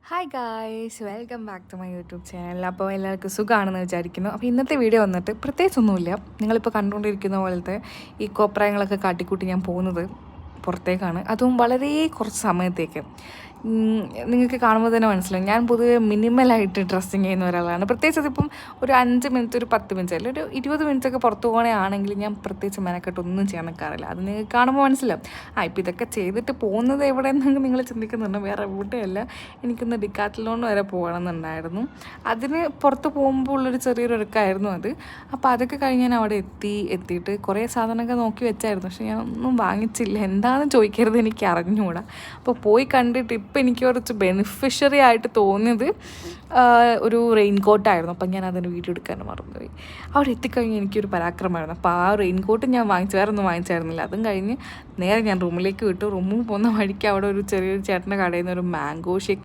Hi guys, welcome back to my YouTube channel. അപ്പോൾ എല്ലാവർക്കും സുഖമാണെന്ന് വിചാരിക്കുന്നു. അപ്പോൾ ഇന്നത്തെ വീഡിയോ വന്നിട്ട് പ്രത്യേകിച്ചൊന്നുമില്ല. നിങ്ങളിപ്പോൾ കണ്ടുകൊണ്ടിരിക്കുന്ന പോലത്തെ ഈ കോപ്രായങ്ങളൊക്കെ കാട്ടിക്കൂട്ടി ഞാൻ പോകുന്നത് പുറത്തേക്കാണ്, അതും വളരെ കുറച്ച് സമയത്തേക്ക്. നിങ്ങൾക്ക് കാണുമ്പോൾ തന്നെ മനസ്സിലാവും ഞാൻ പൊതുവെ മിനിമലായിട്ട് ഡ്രസ്സിങ് ചെയ്യുന്ന ഒരാളാണ്. പ്രത്യേകിച്ച് അതിപ്പം ഒരു 5 മിനിറ്റ്, ഒരു 10 മിനിറ്റ്, അല്ലെങ്കിൽ ഒരു 20 മിനിറ്റൊക്കെ പുറത്ത് പോകണമെങ്കിൽ ഞാൻ പ്രത്യേകിച്ച് മെനക്കെട്ടൊന്നും ചെയ്യാൻ നിൽക്കാറില്ല. അത് നിങ്ങൾക്ക് കാണുമ്പോൾ മനസ്സിലാവും. ഇപ്പോൾ ഇതൊക്കെ ചെയ്തിട്ട് പോകുന്നത് എവിടെയെന്നൊക്കെ നിങ്ങൾ ചിന്തിക്കുന്നുണ്ട്. വേറെ എവിടെയല്ല, എനിക്കൊന്ന് ഡിക്കാത്തലോൺ വരെ പോകണമെന്നുണ്ടായിരുന്നു. അതിന് പുറത്ത് പോകുമ്പോൾ ഉള്ളൊരു ചെറിയൊരു ഒരുക്കമായിരുന്നു അത്. അപ്പോൾ അതൊക്കെ കഴിഞ്ഞ് ഞാൻ അവിടെ എത്തിയിട്ട് കുറേ സാധനമൊക്കെ നോക്കി വെച്ചായിരുന്നു. പക്ഷേ ഞാൻ ഒന്നും വാങ്ങിച്ചില്ല. എന്താണെന്ന് ചോദിക്കരുത്, എനിക്ക് അറിഞ്ഞുകൂടാ. അപ്പോൾ പോയി കണ്ടിട്ട് ഇപ്പം എനിക്ക് കുറച്ച് ബെനിഫിഷ്യറി ആയിട്ട് തോന്നിയത് ഒരു റെയിൻ കോട്ടായിരുന്നു. അപ്പം ഞാൻ അതിന് വീഡിയോ എടുക്കാൻ മറന്നുപോയി. അവിടെ എത്തിക്കഴിഞ്ഞ് എനിക്കൊരു പരാക്രമമായിരുന്നു. അപ്പോൾ ആ റെയിൻ കോട്ട് ഞാൻ വേറെ ഒന്നും വാങ്ങിച്ചായിരുന്നില്ല. അതും കഴിഞ്ഞ് നേരെ ഞാൻ റൂമിലേക്ക് വിട്ടു. റൂമിൽ പോകുന്ന വഴിക്ക് അവിടെ ഒരു ചെറിയൊരു ചേട്ടൻ്റെ കടയിൽ നിന്ന് ഒരു മാംഗോ ഷേക്ക്